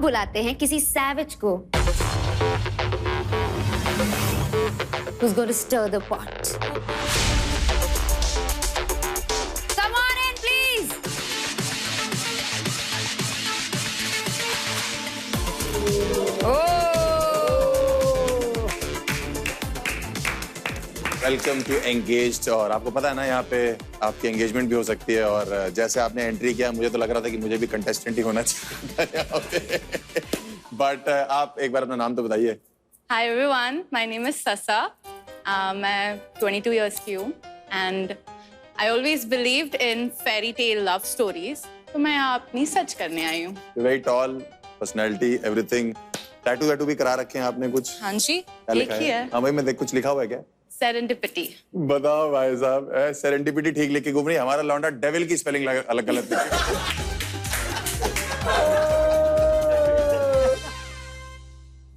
बुलाते हैं किसी सैवेज को who's going to stir the pot. Come on in, please. Welcome to engaged. और आपको पता है ना, यहाँ पे आपकी एंगेजमेंट भी हो सकती है। और जैसे आपने एंट्री किया, मुझे तो लग रहा था कि मुझे भी कंटेस्टेंट ही होना चाहिए यहाँ पे। बट आप एक बार अपना नाम तो बताइए। Hi everyone, my name is Sasa. मैं 22 years की हूँ and I always believed in fairy tale love stories. तो मैं यहाँ अपनी सच करने आई हूँ। Very tall, personality, everything. Tattoo भी करा रखे हैं आपने कुछ? हाँ जी, एक ही है। हाँ भाई, मैं देख, कुछ लिखा हुआ है क्या? Serendipity. बताओ भाई साहब, सेरेंडिपिटी ठीक लिख के घूम रही है। हमारा लौंडा डेविल की स्पेलिंग अलग गलत लिखी।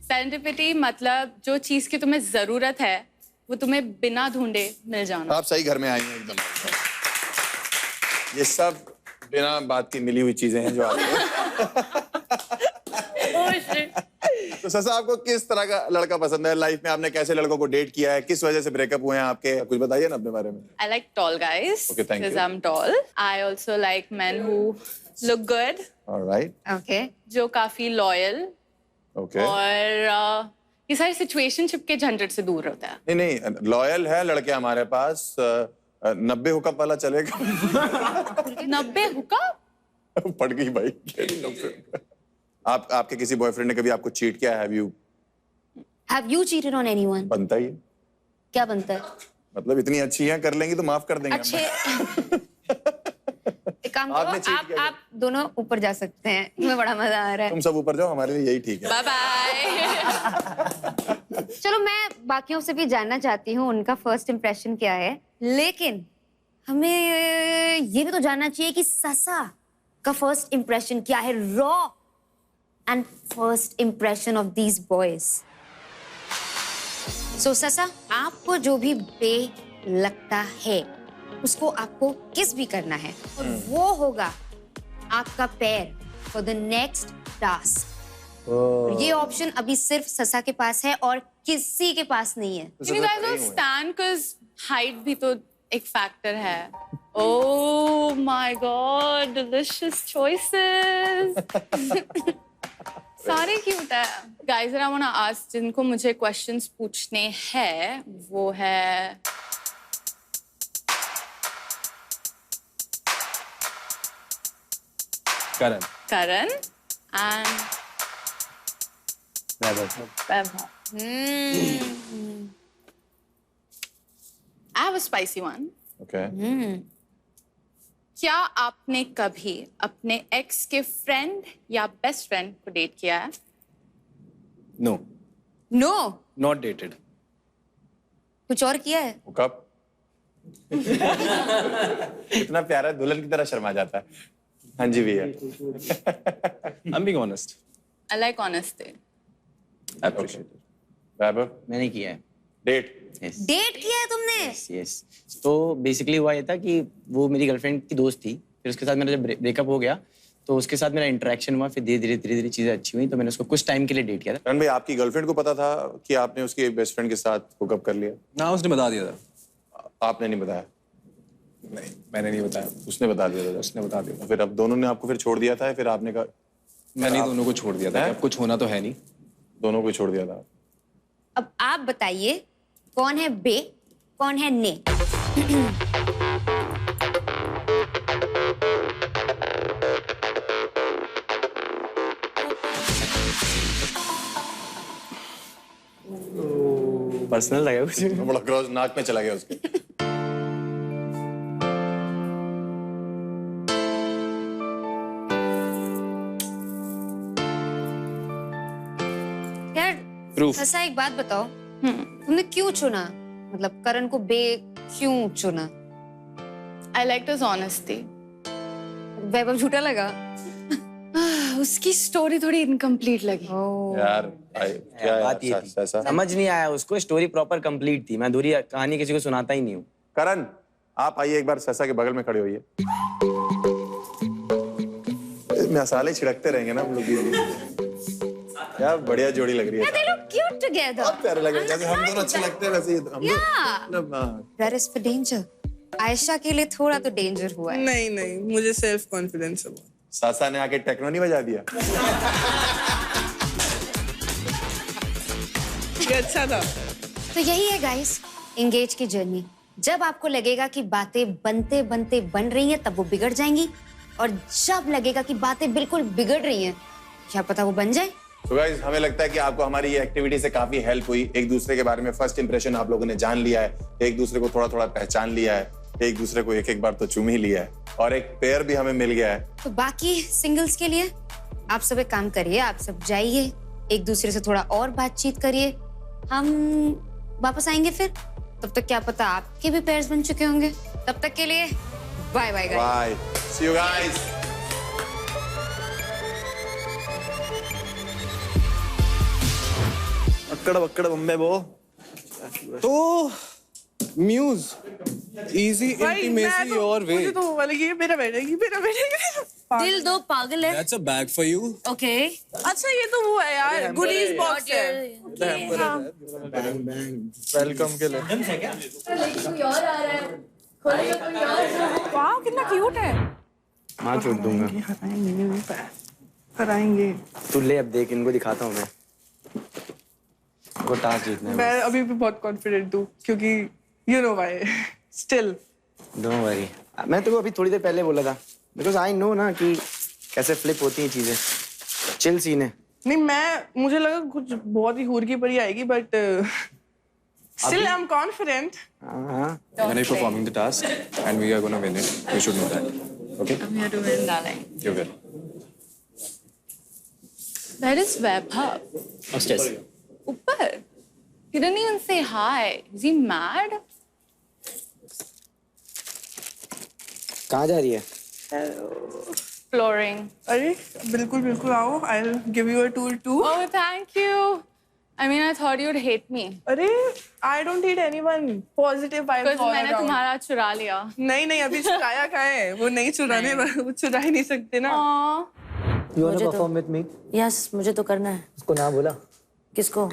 Serendipity मतलब जो चीज की तुम्हें जरूरत है वो तुम्हें बिना ढूंढे मिल जाना। आप सही घर में आई हैं एकदम। ये सब बिना बात की मिली हुई चीजें हैं जो आपको। तो ससा, आपको किस तरह का लड़का पसंद है लाइफ में? आपने कैसे लड़कों को डेट किया है? किस वजह से ब्रेकअप हुए हैं आपके? कुछ बताइए ना अपने बारे में। I like tall guys. Okay, thank because you. I'm tall. I also like men who look good. All right. Okay. जो काफी loyal. Okay. और ये सारी सिचुएशनशिप के झंझट से दूर होता है। नहीं, लॉयल है लड़के हमारे पास। 90 हुकअप वाला चलेगा? 90 हुकअप? पड़ गई भाई। 90। आपके किसी बॉयफ्रेंड ने कभी आपको चीट किया? Have you cheated on anyone? बनता ही है। क्या बनता है? मतलब इतनी अच्छी हैं, कर लेंगी तो माफ कर देंगे। अच्छे। एक काम आपने करो, cheat किया आप दोनों ऊपर जा सकते हैं। तुम्हें बड़ा मजा आ रहा है। तुम सब ऊपर जाओ, हमारे लिए यही ठीक है। Bye bye. चलो, मैं बाकियों से भी जानना चाहती हूँ उनका फर्स्ट इम्प्रेशन क्या है, लेकिन हमें ये भी तो जानना चाहिए कि ससा का फर्स्ट इम्प्रेशन क्या है, raw and first impression of these boys. So ससा, आपको जो भी बे लगता है उसको आपको किस भी करना है और वो होगा आपका पैर फॉर द नेक्स्ट टास्क। ये ऑप्शन अभी सिर्फ ससा के पास है और किसी के पास नहीं है। You guys will stand because height भी तो एक फैक्टर है। Oh my God, delicious choices. सारे क्यूट है। Guys, I wanna ask, जिनको मुझे questions पूछने हैं वो है करण and Vaibhav. I have a spicy one. Okay. क्या आपने कभी अपने एक्स के फ्रेंड या बेस्ट फ्रेंड को डेट किया है? No, no, not dated. कुछ और किया है? हुकअप। इतना प्यारा दुल्हन की तरह शर्मा जाता है। हाँ जी भैया। I'm being honest. I like honesty. I appreciate it. वैभव, मैंने किया है। डेट? Yes. डेट किया है तुमने? Yes. तो बेसिकली हुआ ये था कि वो मेरी गर्लफ्रेंड की दोस्त थी। फिर उसके साथ मेरा जब ब्रेकअप हो गया तो उसके साथ मेरा इंटरेक्शन हुआ। फिर धीरे धीरे चीजें अच्छी हुई तो मैंने उसको कुछ टाइम के लिए डेट किया था। करण भाई, आपकी गर्लफ्रेंड को पता था कि आपने उसके बेस्ट फ्रेंड के साथ हुकअप कर लिया? ना, उसने बता दिया था। आपने नहीं बताया? नहीं, मैंने नहीं बताया, उसने बता दिया था? उसने बता दिया था। फिर अब दोनों ने आपको फिर छोड़ दिया था, फिर आपने कहा? मैंने ही दोनों को छोड़ दिया था। हैं? अब कुछ होना तो है नहीं। दोनों को छोड़ दिया था। अब आप बताइए, कौन है बे, कौन है ने? पर्सनल लगा कुछ। बड़ा क्रॉस नाक में चला गया उसके। यार Proof. ससा, एक बात बताओ, तुमने क्यों चुना, मतलब करण को बे क्यों चुना? I liked his honesty. वैभव झूठा लगा? उसकी स्टोरी थोड़ी इनकम्प्लीट लगी। यार क्या बात ये थी, ऐसा? समझ नहीं आया उसको। स्टोरी प्रॉपर कंप्लीट थी। मैं अधूरी कहानी किसी को सुनाता ही नहीं हूँ। करण, आप आइए एक बार ससा के बगल में खड़े होइए। मसाले छिड़कते रहेंगे ना हम लोग। क्या बढ़िया जोड़ी लग रही है। They look cute together. बहुत प्यारे लग रहे हैं, जैसे हम दोनों अच्छे लगते हैं वैसे ही हम Yeah. लोग मतलब, हाँ। That is for danger. Ayesha के लिए थोड़ा तो डेंजर हुआ है। नहीं नहीं, मुझे सेल्फ कॉन्फिडेंस है बहुत। सासा ने आके टेक्नो नहीं बजा दिया। ये अच्छा था। तो यही है गाइस, एंगेज की जर्नी। जब आपको लगेगा कि बातें बनते बनते बन रही हैं, तब वो बिगड़ जाएंगी, और जब लगेगा कि बातें बिल्कुल बिगड़ रही हैं, क्या पता वो बन जाए। तो गाइस, हमें लगता है कि आपको हमारी ये एक्टिविटी से काफी हेल्प हुई। एक दूसरे के बारे में फर्स्ट इंप्रेशन आप लोगों ने जान लिया है, एक दूसरे को थोड़ा थोड़ा पहचान लिया है, एक दूसरे को एक एक बार तो चूम ही लिया है, और एक पेयर भी हमें मिल गया है। तो बाकी सिंगल्स के लिए आप सब एक काम करिए, आप सब जाइए, एक दूसरे से थोड़ा और बातचीत करिए। हम वापस आएंगे फिर, तब तक क्या पता आपके भी पेयर्स बन चुके होंगे। तब तक के लिए bye bye guys. Bye, see you guys. अक्कड़ बक्कड़ बम्बे बो। तो म्यूज इजी भाई, मैं इंटीमेसी तो- योर वे। मुझे तो वो वाला ये मेरा बैठेगी, मेरा बैठेगी। दिल दो पागल है। That's a bag for you. Okay अच्छा, ये तो वो है यार, गुडीज बॉक्स है। वेलकम के लिए। वाह, कितना क्यूट है। माँ छोड़ दूंगा। कराएंगे। तू ले, अब देख, इनको दिखाता हूँ मैं। वो टास्क जीतना है। मैं अभी भी बहुत कॉन्फिडेंट हूँ, क्योंकि you know why. Still don't worry, मैं तेरे को अभी थोड़ी देर पहले बोला था, बिकॉज आई नो ना कि कैसे फ्लिप होती हैं चीजें। चिल सीन है। नहीं, मुझे लगा कुछ बहुत ही हूर की परी आएगी, but still I am confident. हाँ, When are you performing the task and we are going to win it? You should know that. Okay? I'm here to win, darling. You will. Where is Vaibhav? upstairs. Upar. He didn't even say hi. Is he mad? कहाँ जा रही है? Flooring. अरे बिल्कुल बिल्कुल आओ, I will give you a tour too. Oh, thank you. I mean, I thought you'd hate me. अरे I don't need anyone, positive vibes Because मैंने तुम्हारा चुरा लिया. नहीं नहीं, अभी चुराया कहाँ है? वो नहीं चुराने, वो चुरा ही नहीं सकते ना। Aww. मुझे तो यस, मुझे तो करना है। उसको ना बोला। किसको?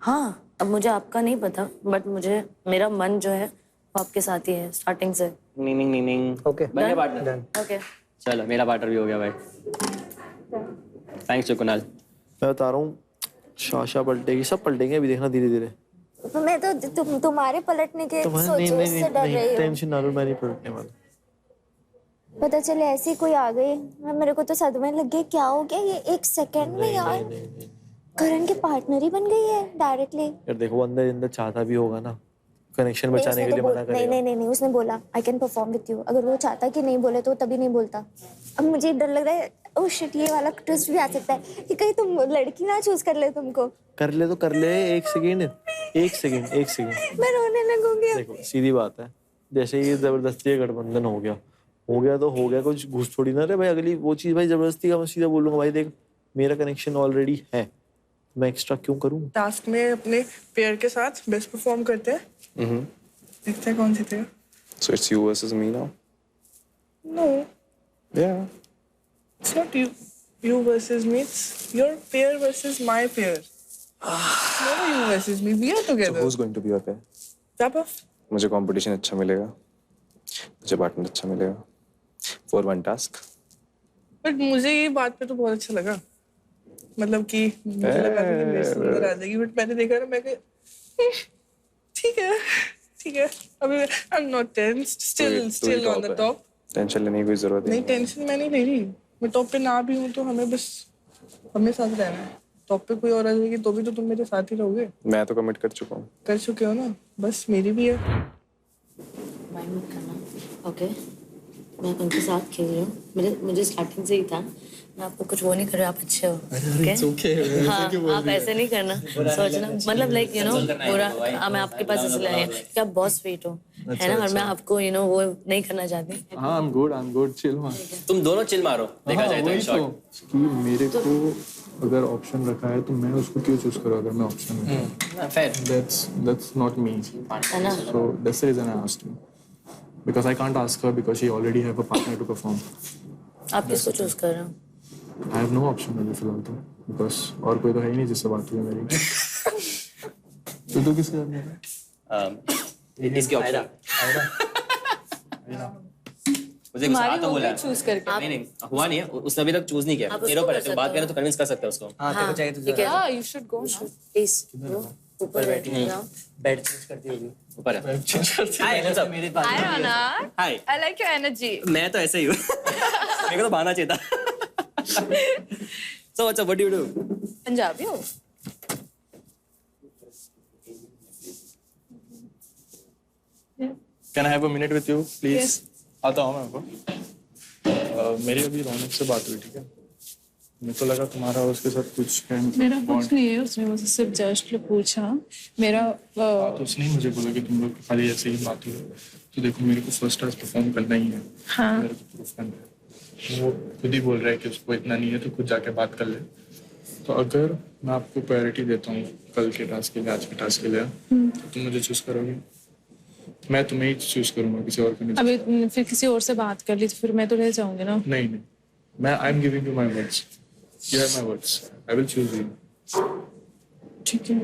हाँ, अब मुझे आपका नहीं पता, बट मुझे मेरा मन जो है वो आपके साथ ही है स्टार्टिंग से। नहीं। ओके, बन गया पार्टनर। ओके, चलो, मेरा पार्टनर भी हो गया भाई। Thanks to Kunal. मैं बता रहा हूँ, शाशा पलटेगी, सब पलटेंगे अभी, देखना धीरे धीरे। मैं तो तुम्हारे पलटने के तुम्हारे सोचे उससे डर रही हूँ। टेंशन ना लो, मैं नहीं पलटने वाला। पता चले ऐसी कोई आ गई, मेरे को तो सदमे लग गया, क्या हो गया ये एक सेकंड में यार। करण के पार्टनर ही बन गई है डायरेक्टली। यार देखो, अंदर अंदर चाहता भी होगा ना, कनेक्शन बचाने के लिए मना करेगा। नहीं, उसने बोला I can perform with you. अगर वो चाहता कि नहीं बोले तो तभी नहीं बोलता। अब मुझे डर लग रहा है, ओह शिट, ये वाला ट्विस्ट भी आ सकता है कि कहीं तुम लड़की ना चूज कर ले तुमको। कर ले तो कर ले, एक सेकंड। मैं रोने लगूंगी अब। देखो सीधी बात है, जैसे ये जबरदस्ती का गठबंधन हो गया तो हो गया, कुछ घुस थोड़ी ना रहे भाई। अगली वो चीज भाई जबरदस्ती का मैं सीधा बोलूंगा, भाई देख मेरा कनेक्शन ऑलरेडी है, मैं एक्स्ट्रा क्यों करूं। टास्क में अपने पेयर के साथ बेस्ट परफॉर्म करते हैं। देखते हैं कौन जीतेगा। So it's you versus me now? No, Yeah. it's not you versus me, it's your pair versus my pair. Never you versus me, we are So together. who's going to be your pair? Vaibhav, मुझे competition अच्छा मिलेगा, मुझे partner अच्छा मिलेगा। For one task. but मुझे ये बात पे तो बहुत अच्छा लगा, मतलब कि मुझे लगा था कि मेरे से अंदर आ जाएगी, बट मैंने देखा ना, मैं कहा ठीक है अभी I am not tensed, still on the top. Tension लेने की कोई जरूरत नहीं, नहीं। टेंशन मैं नहीं ले रही, मैं टॉप पे ना भी हूँ तो हमें साथ रहना है। टॉप पे कोई और आ जाएगी तो भी तो तुम मेरे साथ ही रहोगे। मैं तो कमिट कर चुका हूँ। कर चुके हो ना, बस मेरी भी है। माइंड मत करना। ओके, मैं उनके साथ खेल रही हूँ, मुझे स्टार्टिंग से ही था। मैं आपको कुछ वो नहीं कर रही, आप अच्छे हो। ओके, हाँ, आप ऐसे नहीं करना, सोचना, मतलब लाइक यू नो पूरा मैं आपके पास इसलिए आई हूँ कि आप बहुत स्वीट हो, है ना, और मैं आपको यू नो वो नहीं करना चाहती। हाँ, I'm good, chill मार। तुम दोनों चिल मारो, देखा जाए तो इन शॉर्ट। कि मेरे को अगर ऑप्शन रखा है तो मैं उसको क्यों चूज करूँ अगर मैं ऑप्शन में। fair। That's not me. है ना? So that's the reason I asked you. Because I can't ask her because she already have a partner to perform. आप किसको चूज कर रहे हो? आई हैव नो ऑप्शन अभी फिलहाल तो, बिकॉज और कोई तो है ही नहीं जिससे बात हुई है मेरी। तो किसके साथ में? इसके ऑप्शन मुझे गुस्सा तो बोला चूज करके नहीं नहीं हुआ नहीं है, उसने अभी तक चूज नहीं किया। तेरे ऊपर है, तो बात करें तो कन्विंस कर सकते हैं उसको। हां तेरे को चाहिए तो या यू शुड गो प्लीज ऊपर बैठी जाओ। बेड चेंज करती होगी ऊपर है। हाय व्हाट्स अप मेरे पास। हाय रोनक, हाय आई लाइक योर एनर्जी। मैं तो ऐसे ही हूं। मेरे को तो बहाना चाहिए था। So what's up, what do you do? Punjabi हो? Can I have a minute with you please? आता हूँ मैं आपको। मेरी अभी रौनक से बात हुई, ठीक है? मेरे को लगा तुम्हारा उसके साथ कुछ है। मेरा कुछ नहीं है, उसने मुझसे सिर्फ जस्ट पूछा। मेरा तो उसने ही मुझे बोला कि तुम लोग खाली ऐसे ही बात हुई। तो देखो मेरे को फर्स्ट क्लास परफॉर्म करना ही है। हाँ। मेरे को प्रूफ करना है। वो खुद ही बोल रहा है कि उसको इतना नहीं है, तो खुद जाके बात कर ले। तो अगर मैं आपको प्रायोरिटी देता हूँ कल के टास्क के लिए, आज के टास्क के लिए, तो तुम मुझे चूज करोगे? मैं तुम्हें ही चूज करूंगा, किसी और को नहीं। अभी फिर किसी और से बात कर ली तो फिर मैं तो रह जाऊंगी ना। नहीं नहीं, मैं I am giving you my words. You have my words, I will choose you. ठीक है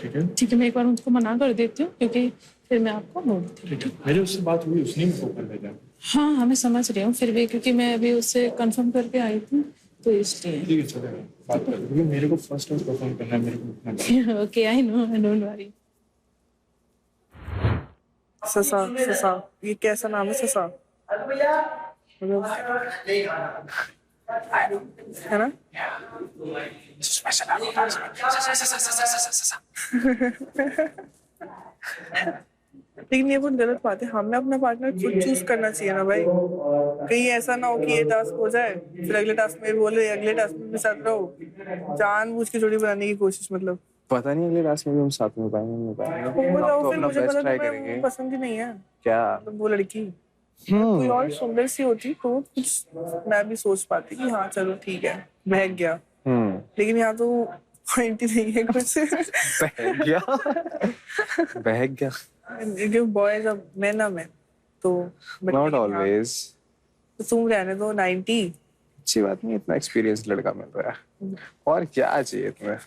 ठीक है ठीक है, मैं एक बार उनको मना कर देती हूँ क्योंकि फिर मैं आपको बोलती हूँ। ठीक है, मेरी उससे बात हुई, उसने मुझको कर भेजा। हाँ हाँ मैं समझ रही हूँ, फिर भी क्योंकि मैं अभी उससे कंफर्म करके आई थी तो इसलिए। ठीक है चलेगा, बात कर लो, क्योंकि मेरे को फर्स्ट टाइम परफॉर्म करना है, मेरे को okay I know, don't worry. ससा ससा, ये कैसा नाम है ससा? है ना? लेकिन ये बहुत गलत बात है, हमें अपना पार्टनर खुद चूज करना चाहिए ना भाई। कहीं ऐसा ना हो कि ये टास्क हो जाए फिर अगले टास्क में बोले अगले टास्क में भी साथ रहो, जानबूझ के जोड़ी बनाने की कोशिश। मतलब पता नहीं अगले टास्क में भी हम साथ में पाएंगे नहीं पाएंगे। वो हम बताओ तो फिर, अपना मुझे बेस्ट पता ट्राई तुम्हें करेंगे। पसंद ही नहीं है क्या? मतलब वो लड़की कोई और सुंदर सी होती तो कुछ मैं भी सोच पाती कि हाँ चलो ठीक है, बहक गया। लेकिन यहाँ तो पॉइंट ही नहीं है कुछ। बहक गया बहक गया। क्यों बॉयज अब मैं ना मैं तो नॉट ऑलवेज। तो तुम रहने दो 90। अच्छी बात नहीं, इतना एक्सपीरियंस लड़का मिल रहा है, और क्या चाहिए तुम्हें?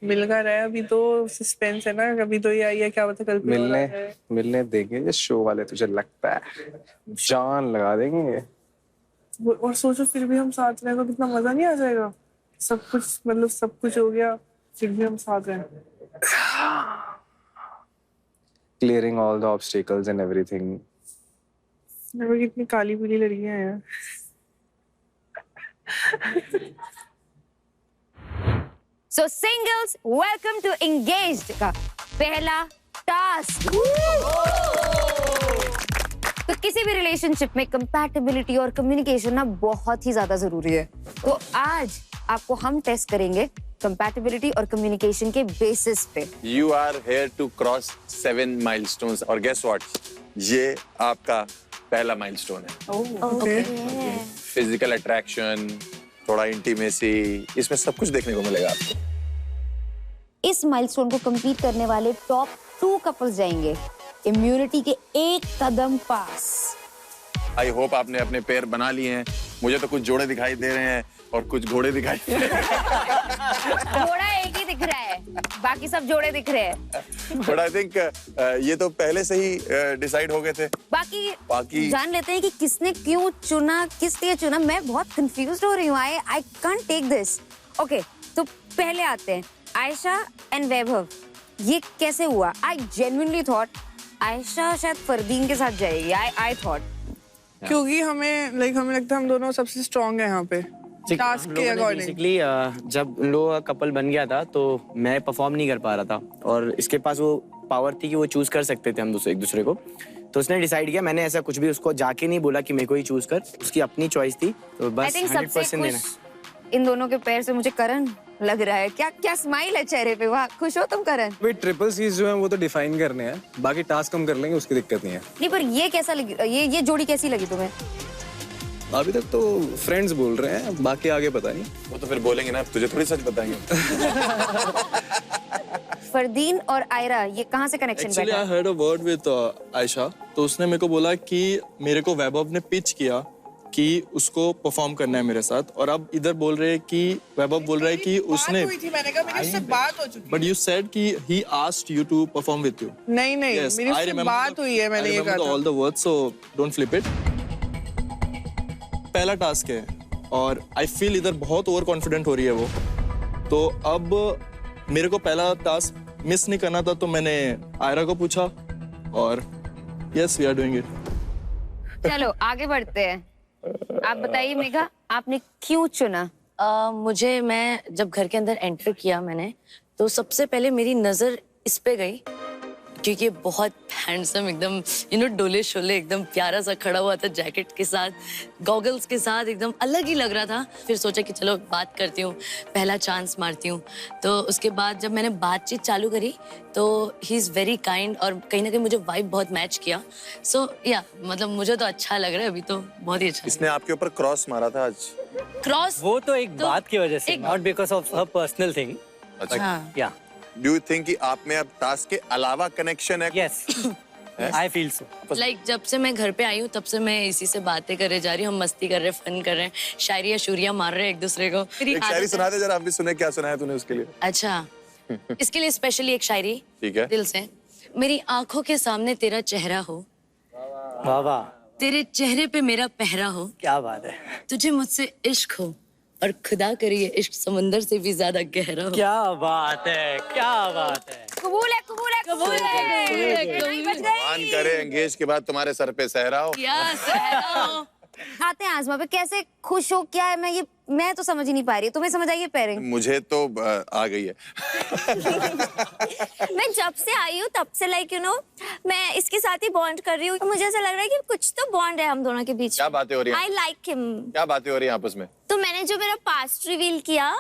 मिल गया रहा है, अभी तो सस्पेंस है ना, कभी तो ये आई है क्या पता कल पे हो रहा है। मिलने देंगे ये शो वाले, तुझे लगता है जान लगा देंगे? और सोचो फिर भी हम साथ रहे तो कितना मजा नहीं आ जाएगा। सब कुछ मतलब सब कुछ हो गया फिर भी हम साथ रहे। Clearing all the obstacles and everything. मेरे कितनी काली पीली लड़कियां हैं। So singles, welcome to Engaged का पहला टास्क। तो किसी भी रिलेशनशिप में कंपैटिबिलिटी और कम्युनिकेशन ना बहुत ही ज्यादा जरूरी है। तो आज आपको हम टेस्ट करेंगे कंपैटिबिलिटी और कम्युनिकेशन के बेसिस पे। You are here to cross 7 milestones और guess what? ये आपका पहला माइलस्टोन है। ओके। फिजिकल अट्रैक्शन, थोड़ा इंटीमेसी, इसमें सब कुछ देखने को मिलेगा आपको। इस माइलस्टोन को कंप्लीट करने वाले टॉप 2 कपल्स जाएंगे इम्यूनिटी के एक कदम पास। आई होप आपने अपने पैर बना लिए हैं। मुझे तो कुछ जोड़े दिखाई दे रहे हैं और कुछ घोड़े दिखाई दे रहे हैं। घोड़ा एक ही दिख रहा है, बाकी सब जोड़े दिख रहे हैं। बट आई थिंक ये तो पहले से ही डिसाइड हो गए थे। बाकी जान लेते हैं कि किसने क्यों चुना, किस लिए चुना। मैं बहुत कंफ्यूज्ड हो रही हूँ। I can't take this. Okay, तो पहले आते हैं आयशा एंड वैभव। ये कैसे हुआ? आई जेन्युइनली थॉट आयशा शायद फरदीन के साथ जाएगी। आई थॉट क्योंकि हमें लगता है हम दोनों सबसे स्ट्रांग है यहाँ पे टास्क के अकॉर्डिंग। बेसिकली जब उन लोगों का कपल बन गया था तो मैं परफॉर्म नहीं कर पा रहा था और इसके पास वो पावर थी कि वो चूज कर सकते थे हम एक दूसरे को। तो उसने डिसाइड किया, मैंने ऐसा कुछ भी उसको जाके नहीं बोला कि मेरे को ही चूज कर, उसकी अपनी चॉइस थी। तो बस 100% देना। इन दोनों के पैर से मुझे करण लग रहा है। क्या क्या स्माइल है चेहरे पे, वाह खुश हो तुम करण। वे ट्रिपल सीज जो है वो तो डिफाइन करने हैं, बाकी टास्क हम कर लेंगे, उसकी दिक्कत नहीं है। नहीं पर ये कैसा लगी, ये जोड़ी कैसी लगी तुम्हें? अभी तक तो फ्रेंड्स बोल रहे हैं, बाकी आगे पता नहीं। वो तो फिर बोलेंगे ना, तुझे थोड़ी सच बताएंगे। फरदीन और आयरा, ये कहाँ से कनेक्शन बैठा? Actually, I heard a word with Ayesha, तो उसने मेरे को बोला कि मेरे को वैभव ने पिच किया कि उसको परफॉर्म करना है मेरे साथ, और अब इधर बोल रहे हैं कि वैभव बोल रहा है कि उसने, बात हुई थी, मैंने कहा मेरी उससे बात हो चुकी बट यू सेड कि he asked you to perform with you. नहीं नहीं Yes, मेरी I उससे remember बात हुई है, मैंने ये कहा था. all the words, so don't flip it. पहला टास्क है और आई फील इधर बहुत ओवर कॉन्फिडेंट हो रही है वो, तो अब मेरे को पहला टास्क मिस नहीं करना था, तो मैंने आयरा को पूछा और yes we are doing it. चलो आगे बढ़ते हैं. आप बताइए मेघा, आपने क्यों चुना? मैं जब घर के अंदर एंटर किया मैंने, तो सबसे पहले मेरी नजर इस पे गई, क्योंकि बहुत हैंडसम एकदम डोले शोले एकदम प्यारा सा खड़ा हुआ था, जैकेट के साथ, गॉगल्स के साथ, एकदम अलग ही लग रहा था. फिर सोचा कि चलो बात करती हूँ, पहला चांस मारती हूँ. तो उसके बाद जब मैंने बातचीत चालू करी तो ही इज़ वेरी काइंड, और कहीं ना कहीं मुझे वाइब बहुत मैच किया. सो या मतलब मुझे तो अच्छा लग रहा है अभी, तो बहुत ही अच्छा. इसने आपके ऊपर क्रॉस मारा था आज. क्रॉस वो तो एक बात की वजह से, not because of her personal thing. अच्छा. या डू यू थिंक कि आप में अब टास्क के अलावा कनेक्शन है? Yes, I feel so. Like जब से मैं घर पे आई हूँ तब से मैं इसी से बातें करे जा रही हूँ, हम मस्ती कर रहे हैं, फन कर रहे हैं, शायरियाँ शुरियाँ मार रहे हैं एक दूसरे को. एक शायरी सुना दे जरा, हम भी सुने. क्या सुना है तूने उसके लिए? अच्छा, इसके लिए स्पेशली एक शायरी. ठीक है. दिल से. मेरी आंखों के सामने तेरा चेहरा हो, वाह वाह, तेरे चेहरे पे मेरा पहरा हो, क्या बात है. तुझे मुझसे इश्क हो, और खुदा करे ये इश्क समंदर से भी ज्यादा गहरा हो. क्या बात है, क्या बात है. कबूल है, कबूल है, कबूल है. नहीं बच गई. मान करे एंगेज के बाद तुम्हारे सर पे सहरा हो. आते हैं आजमा पे. कैसे खुश हो, क्या है? मैं तो समझ ही नहीं पा रही. तुम्हें समझ आई है पेयरिंग? मुझे तो आ गई है. मैं जब से आई हूँ तब से मैं इसके साथ ही बॉन्ड कर रही हूँ. मुझे ऐसा लग रहा है कि कुछ तो बॉन्ड है हम दोनों के बीच. क्या बातें हो रही हैं? I like him. क्या बातें हो रही हैं आपस में? तो मैंने जो मेरा पास्ट रिवील किया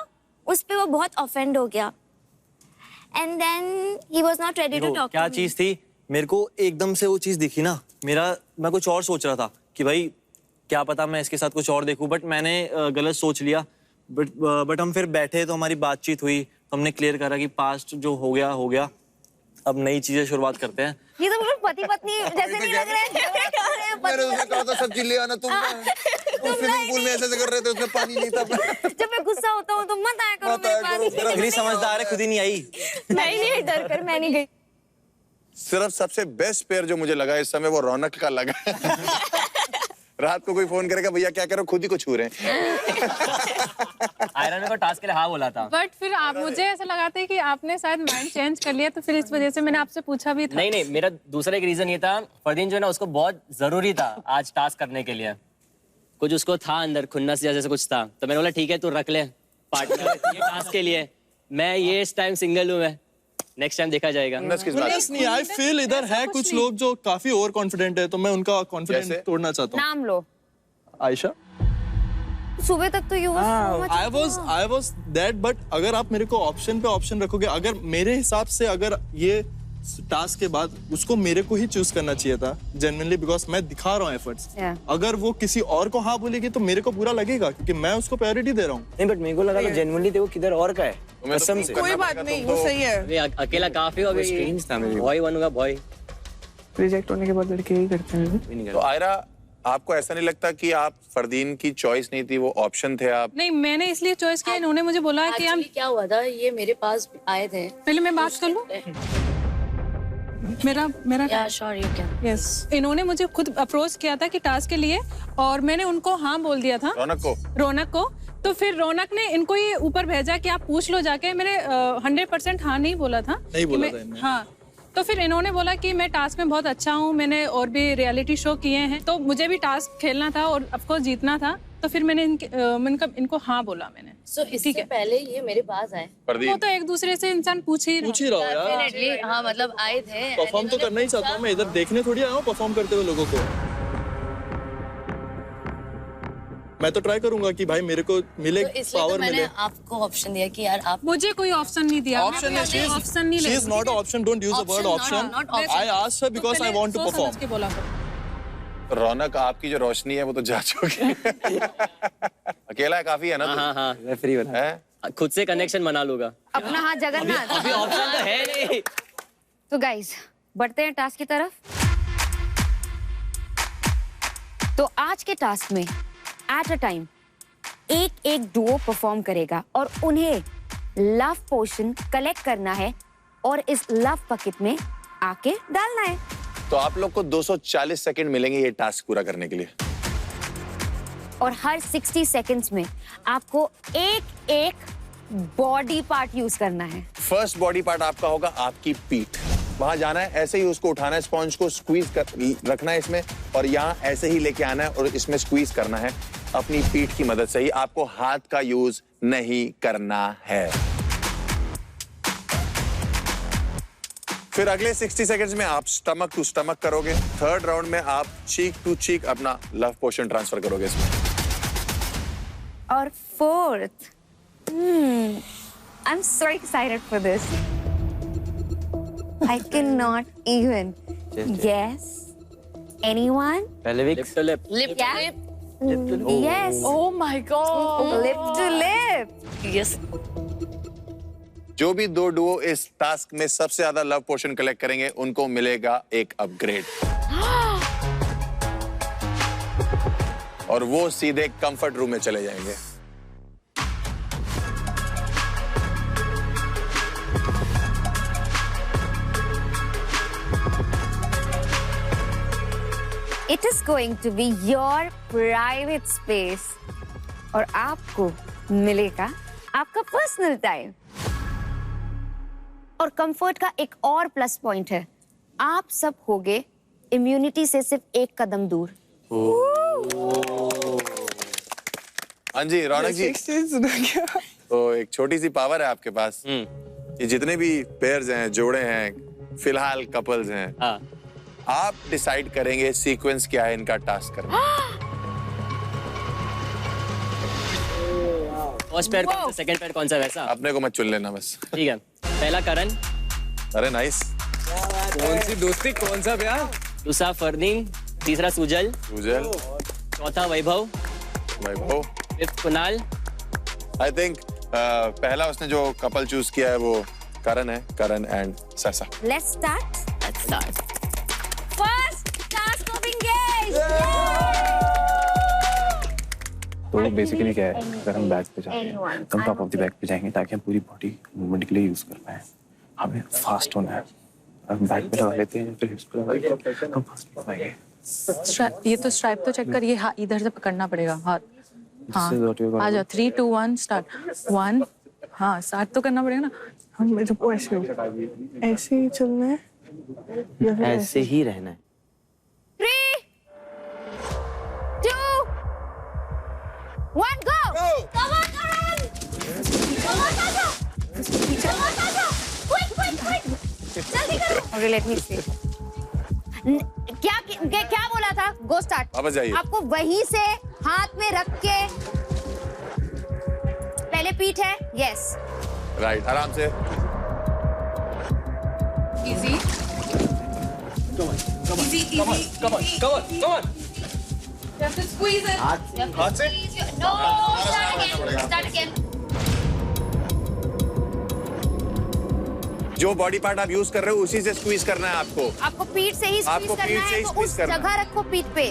उस पे वो बहुत ऑफेंड हो गया, and then he was not ready to talk. क्या चीज थी? मेरे को एकदम से वो चीज दिखी ना, मैं कुछ और सोच रहा था कि भाई क्या पता मैं इसके साथ कुछ और देखूं, बट मैंने गलत सोच लिया. बट हम फिर बैठे तो हमारी बातचीत हुई, तो हमने क्लियर करा कि पास्ट जो हो गया, अब नई चीजें शुरुआत करते हैं. ये तो बिल्कुल पति पत्नी जैसे नहीं लग रहे हैं. मैंने उसे कहा था सब्जी ले आना. तुम स्विमिंग पूल में ऐसे कर रहे थे, उसमें पानी नहीं था. जब मैं गुस्सा होता हूँ तो मत आया करो मेरे पास. अगली समझदार है, खुद ही नहीं आई. मैं नहीं, डर कर मैं नहीं गई. सिर्फ सबसे बेस्ट पेयर जो मुझे लगा इस समय वो रौनक का लगा. रात को कोई फोन करेगा, भैया क्या करो, खुद ही को छू रहे हैं. आयरन ने को टास्क के लिए हाँ बोला था. बट फिर आप, मुझे ऐसा लगाता है कि आपने शायद माइंड चेंज कर लिया, तो फिर इस वजह से मैंने आपसे पूछा भी था. नहीं, मेरा दूसरा एक रीजन ये था, फरदीन जो है ना उसको बहुत जरूरी था आज टास्क करने के लिए. कुछ उसको था अंदर, खुन्नस जैसे कुछ था, तो मैंने बोला ठीक है तू रख ले पार्टनर ये टास्क के लिए. मैं ये इस टाइम सिंगल हूँ, मैं नेक्स्ट टाइम देखा जाएगा. नहीं, आई फील इधर है कुछ लोग जो काफी ओवर कॉन्फिडेंट है, तो मैं उनका कॉन्फिडेंस तोड़ना चाहता हूँ. नाम लो. आयशा. सुबह तक तो I was that, but अगर आप मेरे को ऑप्शन पे ऑप्शन रखोगे, अगर मेरे हिसाब से अगर ये टास्क के बाद उसको मेरे को ही चूज करना चाहिए था जेन्युइनली, बिकॉज मैं दिखा रहा हूँ एफर्ट्स. अगर वो किसी और को हाँ बोलेगी तो मेरे को बुरा लगेगा, क्योंकि मैं उसको प्रायोरिटी दे रहा हूँ. नहीं, बट मेरे को लगा तो जेन्युइनली देखो किधर और का है. कसम से. कोई बात नहीं, वो सही है. अकेला काफी हो गई, बॉय बनूंगा. बॉय रिजेक्ट होने के बाद लड़के यही करते हैं. तो आयरा, आपको ऐसा नहीं लगता कि आप फरदीन की चॉइस नहीं थी, वो ऑप्शन थे आप? नहीं, मैंने इसलिए चॉइस किया, इन्होंने मुझे बोला कि हम. क्या हुआ था, ये मेरे पास आए थे. पहले मैं बात कर लूं. मेरा यस, इन्होंने मुझे खुद अप्रोच किया था कि टास्क के लिए, और मैंने उनको हाँ बोल दिया था. रौनक को. तो फिर रौनक ने इनको ये ऊपर भेजा कि आप पूछ लो जाके. मैंने 100% हाँ नहीं बोला था. नहीं बोला था. हाँ, तो फिर इन्होंने बोला कि मैं टास्क में बहुत अच्छा हूँ, मैंने और भी रियलिटी शो किए हैं, तो मुझे भी टास्क खेलना था और ऑफकोर्स जीतना था. तो फिर मैंने इनको हाँ बोला मैंने. इससे पहले ये मेरे पास आए. वो तो एक दूसरे से इंसान पूछ ही रहा है यार. हाँ, मतलब आए थे. परफॉर्म तो करना ही चाहता हूँ मैं, इधर देखने थोड़ी आया हूँ परफॉर्म करते हुए लोगों को. मैं तो ट्राई करूंगा कि भाई मेरे को मिले, पावर मिले. मैंने आपको ऑप्शन दिया कि यार आप. मुझे कोई ऑप्शन नहीं दिया. ऑप्शन नहीं, she is not option. Don't use the word option. I asked her because I want to perform. Raunak, आपकी जो रोशनी है वो तो जा चुकी है. अकेला है काफी है ना. हाँ, फ्री है. खुद से कनेक्शन बना लूंगा. अपना हाथ जगन्नाथ. अभी ऑप्शन तो है नहीं. तो गाइस बढ़ते हैं टास्क की तरफ. तो आज के टास्क में एट अ टाइम एक एक डुओ परफॉर्म करेगा और उन्हें लव पोशन कलेक्ट करना है और इस लव बकेट में आके डालना है। तो आप लोग को 240 सेकंड मिलेंगे ये टास्क पूरा करने के लिए। और हर 60 सेकंड्स में आपको एक एक बॉडी पार्ट यूज करना है। फर्स्ट बॉडी पार्ट आपका होगा आपकी पीठ। वहां जाना है, ऐसे ही उसको उठाना है, स्पॉन्ज को स्क्वीज कर रखना है इसमें और यहाँ ऐसे ही लेके आना है और इसमें स्क्वीज करना है अपनी पीठ की मदद से ही। आपको हाथ का यूज नहीं करना है। फिर अगले 60 सेकंड्स में आप स्टमक टू स्टमक करोगे। थर्ड राउंड में आप चीक टू चीक अपना लव पोशन ट्रांसफर करोगे इसमें। और fourth, I'm so excited for this. I cannot even guess. Anyone? Pelvic. Lip. Yeah. Yes. Oh my god. Lip to lip. Yes. जो भी दो डुओ इस टास्क में सबसे ज्यादा लव पोशन कलेक्ट करेंगे उनको मिलेगा एक अपग्रेड और वो सीधे कंफर्ट रूम में चले जाएंगे। It is going to be your private space और आपको मिलेगा आपका पर्सनल टाइम। और कंफर्ट का एक और प्लस पॉइंट है, आप सब होगे इम्यूनिटी से सिर्फ एक कदम दूर। हाँ जी रौनक जी, तो एक छोटी सी पावर है आपके पास। ये जितने भी पेयर्स हैं, जोड़े हैं, फिलहाल कपल्स हैं, आप डिसाइड करेंगे सीक्वेंस क्या है इनका टास्क करने। फर्स्ट पेयर कौन सा, सेकंड पेयर कौन सा, वैसा अपने को मत चुन लेना बस। ठीक है। पहला करण। अरे नाइस। कौन सी दोस्ती, कौन सा प्यार? दूसरा फरदीन, तीसरा सुजल, चौथा वैभव, फिफ्थ कुणाल। आई थिंक पहला उसने जो कपल चूज किया है वो करण है, करण एंड ससा। Let's start. First task of engage. तो बेसिकली क्या है, अगर हम बैक पे जाते हैं तो हम टॉप ऑफ द बैक पे जाएंगे ताकि हम पूरी बॉडी मूवमेंट के लिए यूज कर पाए। हमें फास्ट होना है। हम बैक पे लगा लेते हैं फिर हिप्स पे लगाएंगे, हम फास्ट हो पाएंगे। ये तो स्ट्राइप तो चेक कर, ये इधर से पकड़ना पड़ेगा हाथ। हाँ आ जाओ, 3 2 1 स्टार्ट। 1 हाँ स्टार्ट तो करना पड़ेगा ना। हम मेरे को ऐसे ही चलना है, ऐसे ही रहना है। 3 2 1 go. Come on, Karan. Come on, Sasa. Come on, Sasa. Quick. जल्दी करो। Okay, let me see. क्या बोला था? Go start. वापस जाइए। आपको वहीं से हाथ में रख के पहले पीठ है, yes. राइट, आराम से। Easy. Come on. You have to squeeze it. हाथ से। No, start again. जो बॉडी पार्ट आप यूज कर रहे हो उसी से स्क्वीज करना है आपको। आपको पीठ से ही आपको स्क्वीज पीठ करना से है, ही तो स्क्वीज उस करना जगह रखो पीठ पे।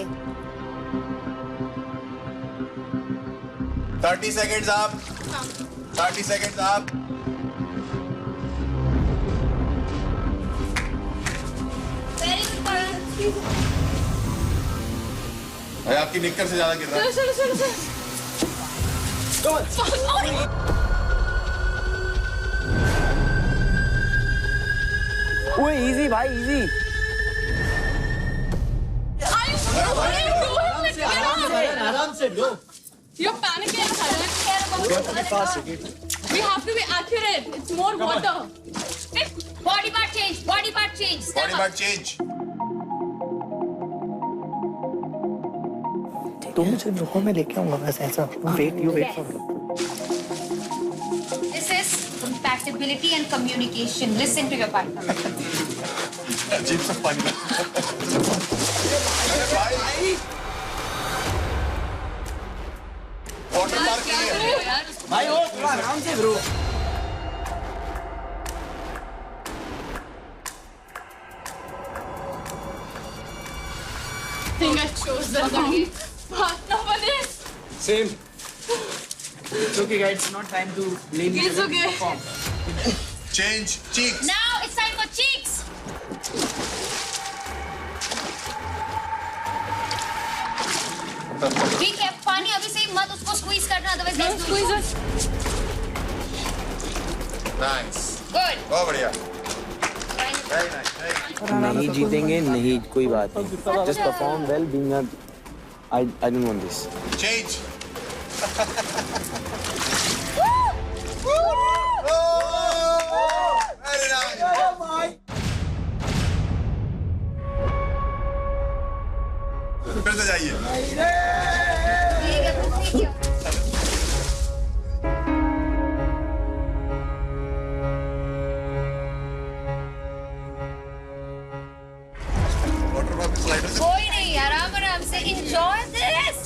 30 सेकंड्स आप। 30 सेकंड्स आप। भाई आपकी निक्कर से ज्यादा गिर रहा है। ओए इजी भाई, इजी। आराम से लो। You're panicking. We have to be accurate. It's more water. Body part change. Body part change. तो मुझे लोगों में लेके आऊंगा बस ऐसा। Wait for. This is compatibility and communication. Listen to your partner. अजीब सा पानी। वाटर पार्क के लिए। भाई ओ थोड़ा आराम से bro. think I chose the wrong partner for this. Same. It's okay, guys. It's not time to blame me. It's okay. Change cheeks. Now it's time for cheeks. ठीक है, पानी अभी से मत उसको स्क्वीज करना, otherwise let's do it. Nice, good, बहुत बढ़िया, वेरी नाइस। नहीं जीतेंगे, नहीं कोई बात नहीं। Just perform well, being a I don't want this. Change. Very nice. फिर से जाइए। कोई नहीं, आराम आराम से enjoy this.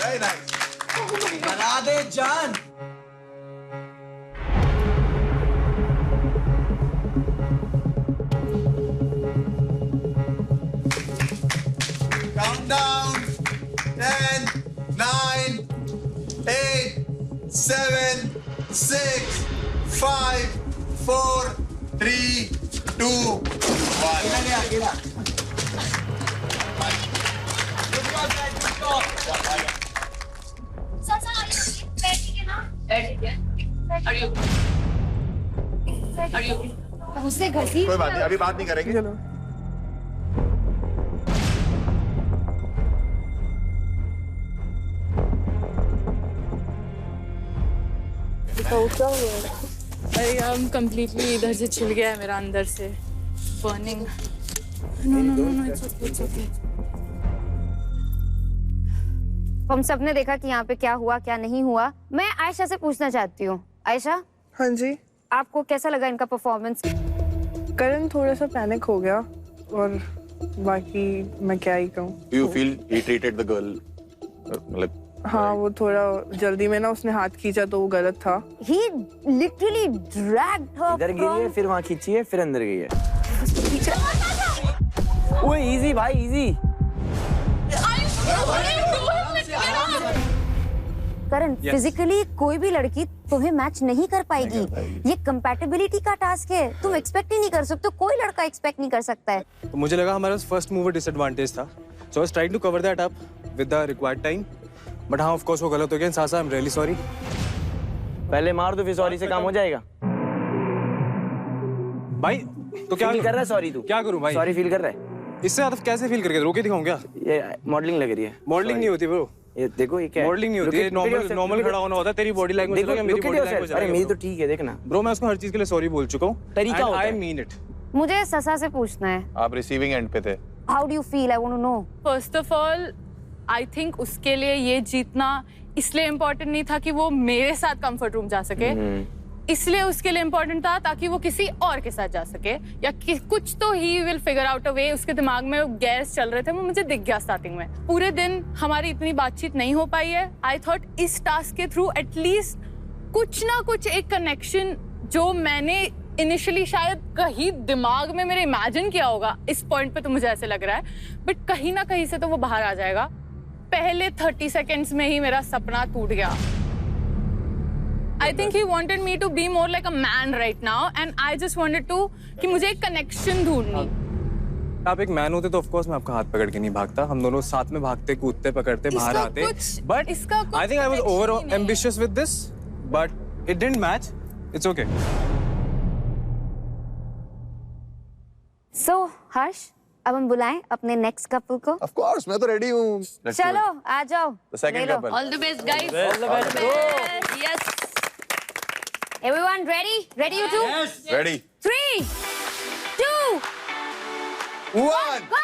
Very nice. बना दे जान। Countdown. 10, 9, 8, 7, 6, 5, 4, 3, 2, 1. उससे घसीट कोई बात नहीं, अभी बात नहीं करेंगे। चलो। कंप्लीटली इधर से छिल गया है मेरा अंदर से, बर्निंग। No it's okay. हम सब ने देखा कि यहाँ पे क्या हुआ क्या नहीं हुआ। मैं आयशा से पूछना चाहती हूँ, आयशा हाँ जी, आपको कैसा लगा इनका परफॉर्मेंस? करण थोड़ा सा पैनिक हो गया और बाकी मैं क्या ही कहूँ। Do you feel he treated the girl मतलब? हाँ, वो थोड़ा जल्दी में ना उसने हाथ खींचा तो वो गलत था। He literally dragged her इधर गिरी है, फिर वहाँ खींची है, फिर अंदर गई है। वो इजी भाई, इजी। करण, फिजिकली कोई भी लड़की तुम्हें मैच नहीं कर पाएगी। ये कंपैटिबिलिटी का टास्क है, तुम एक्सपेक्ट ही नहीं कर सकते, कोई लड़का एक्सपेक्ट नहीं कर सकता है। तो मुझे लगा हमारा फर्स्ट मूवर डिसएडवांटेज था, so I was trying to cover that up with the required time, but हाँ ऑफ कोर्स वो गलत हो गया। सासा आई एम रियली सॉरी। पहले मार दो, फिर सॉरी से काम हो जाएगा। भाई तो क्या फील कर रहा है सॉरी तू? क्या करूं भाई? सॉरी फील कर रहा है? इससे ज्यादा कैसे फील करके रोके दिखाऊं क्या? ये मॉडलिंग लग रही है। मॉडलिंग नहीं होती ब्रो, ये देखो ये क्या है? मॉडलिंग नहीं होती, ये नॉर्मल खड़ा होना होता है। तेरी बॉडी लैंग्वेज देखो, मेरी बॉडी लैंग्वेज। अरे मेरी तो ठीक है, देखना ब्रो, मैं उसको हर चीज के लिए सॉरी बोल चुका हूं। तरीका होता है। I mean it. मुझे ससा से पूछना है, आप रिसीविंग एंड पे थे। How do you feel? I want to know. First of all I think उसके लिए ये जीतना इसलिए इम्पोर्टेंट नहीं था कि वो मेरे साथ कंफर्ट रूम जा सके, इसलिए उसके लिए इम्पोर्टेंट था ताकि वो किसी और के साथ जा सके, या कुछ तो ही will figure out a way. उसके दिमाग में गैस चल रहे थे, वो मुझे दिख गया स्टार्टिंग में। पूरे दिन हमारी इतनी बातचीत नहीं हो पाई है। आई थॉट इस टास्क के थ्रू एटलीस्ट कुछ ना कुछ एक कनेक्शन जो मैंने इनिशियली शायद कहीं दिमाग में मेरे इमेजिन किया होगा, इस पॉइंट पे तो मुझे ऐसे लग रहा है, बट कहीं ना कहीं से तो वो बाहर आ जाएगा। पहले 30 सेकेंड्स में ही मेरा सपना टूट गया। I think he wanted me to be more like a man right now, and I just wanted to कि मुझे एक कनेक्शन ढूंढनी। आप एक मैन होते तो ऑफ कोर्स मैं आपका हाथ पकड़ के नहीं भागता, हम दोनों साथ में भागते, कूदते, पकड़ते, बाहर आते। But I think I was over ambitious with this, but it didn't match. It's okay. So Harsh, अब हम बुलाएं अपने नेक्स्ट कपल को। Of course, मैं तो रेडी हूँ। चलो आ जाओ। The second couple. All the best, guys. All the best. Yes. Everyone ready? Ready you two? Yes. Ready. 3, 2, 1, go.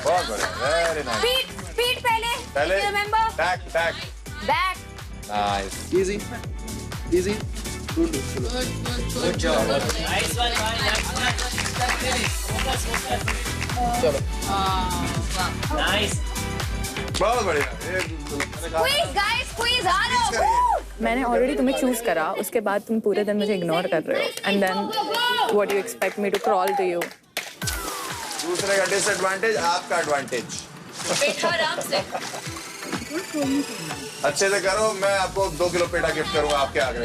बहुत बढ़िया, very nice. Speed पहले. पहले. Remember? Back. Back. Nice. Easy. Good job. Nice one, बहुत बढ़िया। Squeeze, guys. Squeeze harder. मैंने already तुम्हें choose करा, उसके बाद तुम पूरे दिन मुझे इग्नोर कर रहे हो and then what you expect me to crawl to you. दूसरे का डिसएडवांटेज, आपका एडवांटेज। आराम से। अच्छे से करो, मैं आपको 2 किलो पेठा गिफ्ट करूंगा आपके आगे।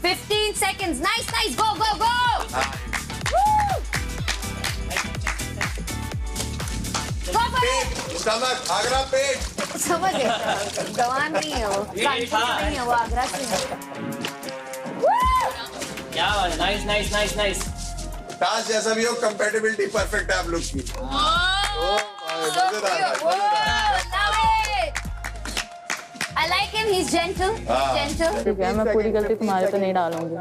15 seconds, nice, nice, go, go, go. Go for it. Stomach, Agra पेट। समझ गए, गवान नहीं है वो, नहीं है वो, आगरा से है। क्या बात है, nice nice nice nice. Task जैसा भी हो, कंपैटिबिलिटी परफेक्ट है आप लोग की। I like him, he's gentle, gentle. ठीक है, मैं पूरी गलती तुम्हारे पे नहीं डालूंगी,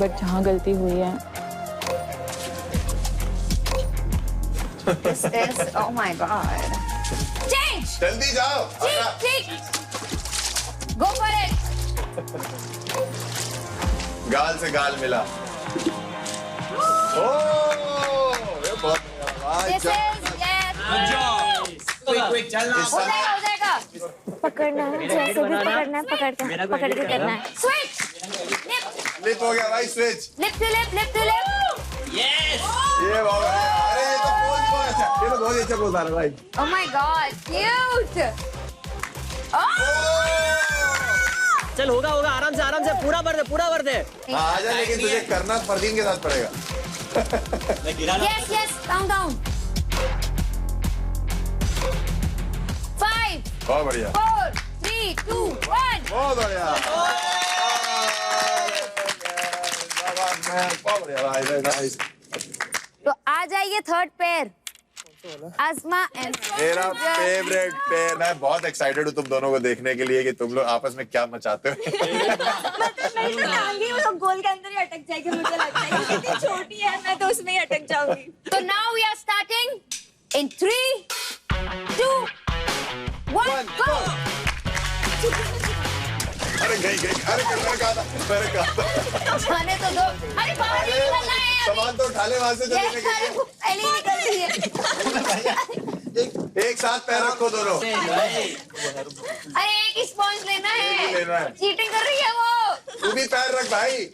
बट जहाँ गलती हुई है This is, oh my god. Change. जल्दी जाओ। ठीक, go for it. गाल से गाल मिला। ये बहुत This is, yes. क्विक चलना। हो जाएगा। पकड़ना है, जैसे भी पकड़ना है, पकड़ के करना है। Switch. लिप हो गया भाई, switch. Lip to lip, lip to lip. Yes. ये बहुत बढ़िया। अरे ये तो बहुत अच्छा, ये तो बहुत अच्छा पोज आ रहा है भाई। Oh my god, cute. चल होगा होगा, आराम से पूरा भर दे। हाँ आजा, लेकिन तुझे करना फरदीन के साथ पड़ेगा। Yes, yes, down. 5, बहुत बढ़िया। 4, 3, 2, 1. बहुत बढ़िया। बहुत बढ़िया भाई, नाइस। तो आ जाइए थर्ड पेयर, आसमा एंड मेरा फेवरेट पेयर। मैं बहुत एक्साइटेड हूँ तुम दोनों को देखने के लिए कि तुम लोग आपस में क्या मचाते हो। वो लोग गोल के अंदर ही अटक जाएगी, मुझे लगता है कि कितनी छोटी है, मैं तो उसमें ही अटक जाऊंगी। तो now we are starting in 3, 2, 1, go. अरे गई, अरे मैंने कहा था। जाने तो दो। अरे बाहर नहीं निकलना है अभी। सामान तो उठा ले वहां से, जो लेने गई है। पहले ही निकल रही है। एक साथ पैर रखो दोनों। अरे एक ही स्पॉन्ज लेना लेना है। है। चीटिंग कर रही है वो। तू भी पैर रख भाई।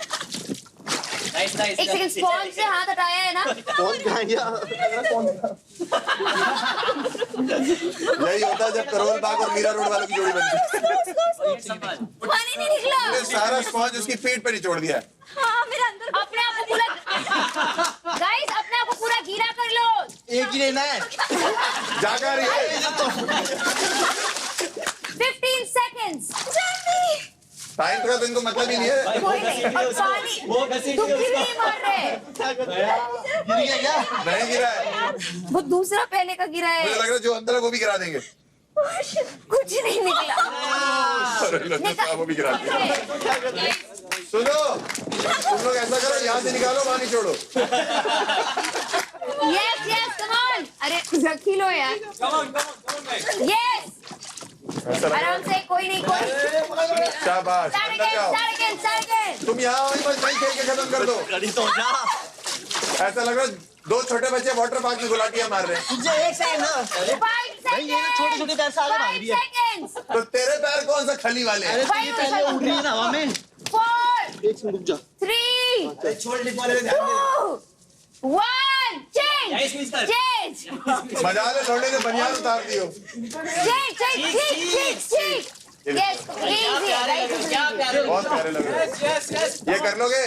नाइस एक सेकंड, स्पॉन्ज से हाथ हटाया है ना? यही होता है जब करोल बाग और मीरा रोड वालों की जोड़ी बनती है। पानी नहीं निकला। तूने सारा स्पॉन्ज उसकी पीठ पे निचोड़ दिया। हाँ, मेरे अंदर अपने आप को पूरा, गाइस अपने आप को पूरा गीला कर लो। एक ही लेना है। जागा रही है। 15 seconds. टाइम का तो इनको मतलब ही नहीं है। कोई नहीं। और पानी, तुम क्यों नहीं मार रहे? गिर गया क्या? नहीं गिरा है। वो दूसरा पहले का गिरा मुझे है। लग रहा है जो अंदर है वो भी गिरा देंगे। कुछ नहीं निकला। अरे लगता है वो भी गिरा देंगे। सुनो, तुम लोग ऐसा करो, यहाँ से निकालो, वहाँ नहीं छोड़ो। Yes, yes, come on. अरे रखी लो यार। Yes. आराम से, कोई नहीं, कोई। शाबाश। Start अंदर जाओ। again. तुम यहाँ आओ, बस नहीं खेल के खत्म कर दो। ऐसा लग रहा है 2 छोटे बच्चे वाटर पार्क में गुलाटियां मार रहे हैं। 5 seconds. छोटे पैर से आगे भाग रही है। 5 seconds. तो तेरे पैर कौन सा खली वाले हैं? पहले उड़ रही है ना हवा में। 4, एक मिनट रुक जा। 3, छोड़ लिप वाले में ध्यान दे। 2, 1. Change. मजा ले, लौंडे ने बनियान उतार दियो। Check. Yes, easy. बहुत प्यारे लग रहे हैं। ये कर लोगे?